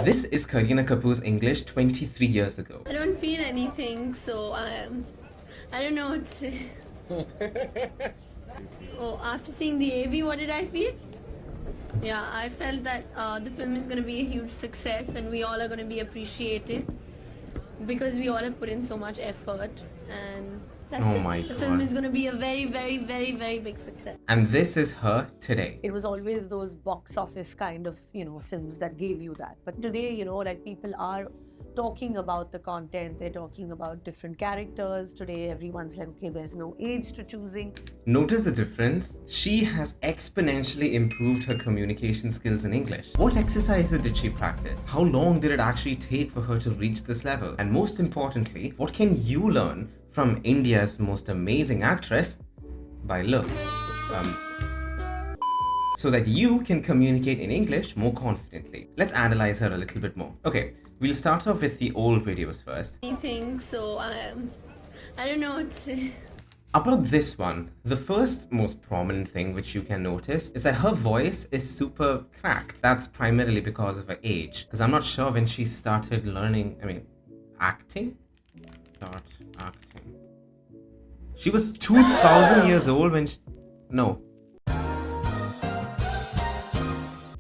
This is Kareena Kapoor's English 23 years ago. I don't feel anything, so I don't know what to say. Oh, after seeing the AV, what did I feel? Yeah, I felt that the film is going to be a huge success and we all are going to be appreciated because we all have put in so much effort, and that's Oh it. my The film God. is going to be a very, very, very, very big success. And this is her today. It was always those box office kind of, films that gave you that. But today, like people are talking about the content, they're talking about different characters. Today, everyone's like, okay, there's no age to choosing. Notice the difference? She has exponentially improved her communication skills in English. What exercises did she practice? How long did it actually take for her to reach this level? And most importantly, what can you learn from India's most amazing actress by looks? So that you can communicate in English more confidently. Let's analyze her a little bit more. Okay, we'll start off with the old videos first. Anything, so I don't know what to say. About this one, the first most prominent thing which you can notice is that her voice is super cracked. That's primarily because of her age. Because I'm not sure when she started learning, acting? Start acting. She was 2,000 years old when no.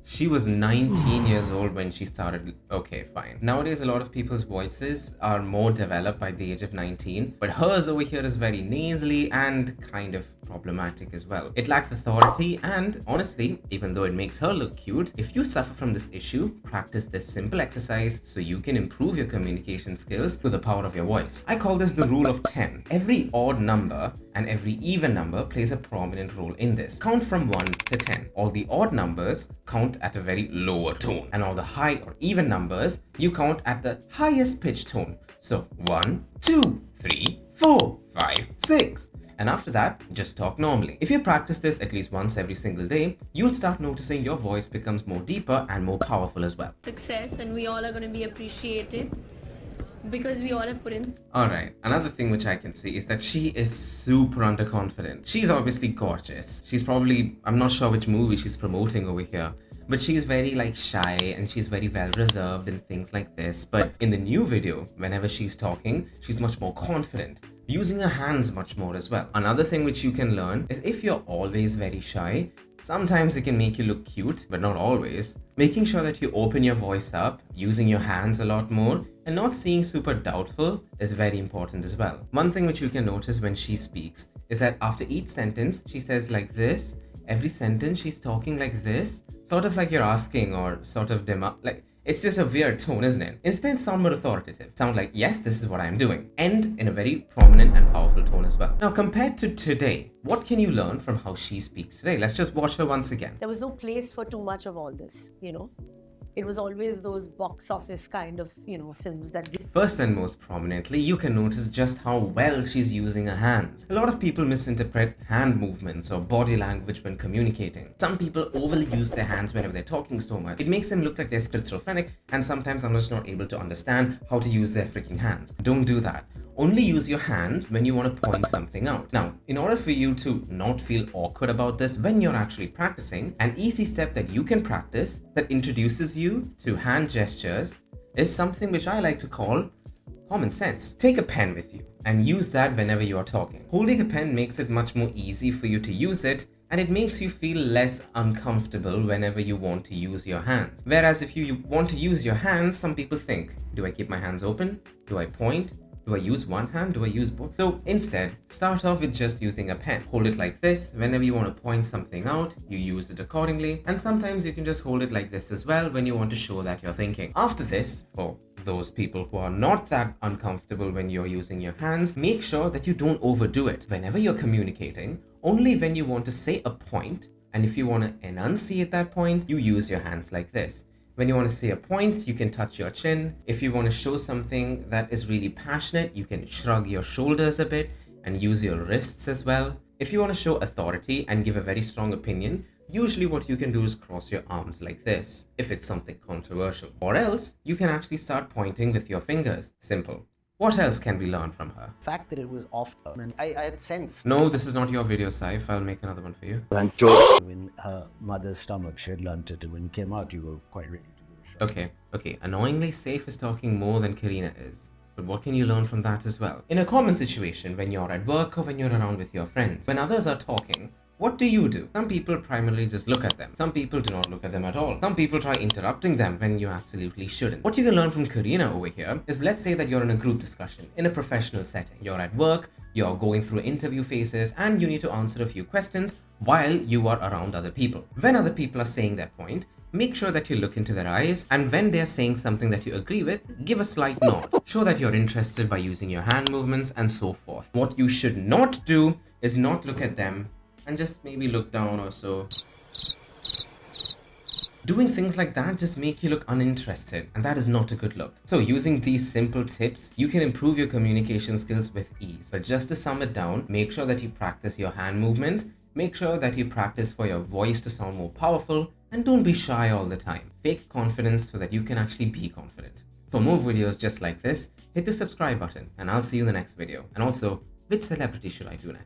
She was 19 years old when she started. Okay, fine. Nowadays, a lot of people's voices are more developed by the age of 19, but hers over here is very nasally and kind of problematic as well. It lacks authority, and honestly, even though it makes her look cute, if you suffer from this issue, practice this simple exercise so you can improve your communication skills through the power of your voice. I call this the rule of 10. Every odd number and every even number plays a prominent role in this. Count from 1 to 10. All the odd numbers count at a very lower tone, and all the high or even numbers you count at the highest pitch tone. So 1, 2, 3, 4, 5, 6. And after that, just talk normally. If you practice this at least once every single day, you'll start noticing your voice becomes more deeper and more powerful as well. Success, and we all are going to be appreciated because we all have put in. Alright, another thing which I can see is that she is super underconfident. She's obviously gorgeous. She's probably, I'm not sure which movie she's promoting over here, but she's very shy and she's very well reserved and things like this. But in the new video, whenever she's talking, she's much more confident, using her hands much more as well. Another thing which you can learn is if you're always very shy, sometimes it can make you look cute, but not always. Making sure that you open your voice up, using your hands a lot more, and not seeing super doubtful is very important as well. One thing which you can notice when she speaks is that after each sentence, she says like this. Every sentence, she's talking like this, sort of like you're asking or sort of it's just a weird tone, isn't it? Instead, sound more authoritative. Sound like, yes, this is what I'm doing. And in a very prominent and powerful tone as well. Now, compared to today, what can you learn from how she speaks today? Let's just watch her once again. There was no place for too much of all this, It was always those box office kind of, films that give. First and most prominently, you can notice just how well she's using her hands. A lot of people misinterpret hand movements or body language when communicating. Some people overly use their hands whenever they're talking so much. It makes them look like they're schizophrenic, and sometimes I'm just not able to understand how to use their freaking hands. Don't do that. Only use your hands when you want to point something out. Now, in order for you to not feel awkward about this when you're actually practicing, an easy step that you can practice that introduces you to hand gestures is something which I like to call common sense. Take a pen with you and use that whenever you are talking. Holding a pen makes it much more easy for you to use it, and it makes you feel less uncomfortable whenever you want to use your hands. Whereas if you want to use your hands, some people think, do I keep my hands open? Do I point? Do I use one hand? Do I use both? So instead, start off with just using a pen. Hold it like this. Whenever you want to point something out, you use it accordingly. And sometimes you can just hold it like this as well when you want to show that you're thinking. After this, for those people who are not that uncomfortable when you're using your hands, make sure that you don't overdo it. Whenever you're communicating, only when you want to say a point, and if you want to enunciate that point, you use your hands like this. When you want to say a point, you can touch your chin. If you want to show something that is really passionate, you can shrug your shoulders a bit and use your wrists as well. If you want to show authority and give a very strong opinion, usually what you can do is cross your arms like this, if it's something controversial. Or else, you can actually start pointing with your fingers. Simple. What else can we learn from her? The fact that it was off her, and I had sensed. No, this is not your video, Saif. I'll make another one for you. In her mother's stomach, she had learnt it, and when it came out, you were quite ready to give a shot. Okay. Annoyingly, Saif is talking more than Karina is. But what can you learn from that as well? In a common situation, when you're at work or when you're around with your friends, when others are talking, what do? Some people primarily just look at them. Some people do not look at them at all. Some people try interrupting them when you absolutely shouldn't. What you can learn from Karina over here is, let's say that you're in a group discussion, in a professional setting. You're at work, you're going through interview phases, and you need to answer a few questions while you are around other people. When other people are saying their point, make sure that you look into their eyes, and when they're saying something that you agree with, give a slight nod. Show that you're interested by using your hand movements and so forth. What you should not do is not look at them and just maybe look down or so. Doing things like that just make you look uninterested, and that is not a good look. So using these simple tips, you can improve your communication skills with ease. But just to sum it down, make sure that you practice your hand movement, make sure that you practice for your voice to sound more powerful, and don't be shy all the time. Fake confidence so that you can actually be confident. For more videos just like this, hit the subscribe button, and I'll see you in the next video. And also, which celebrity should I do next?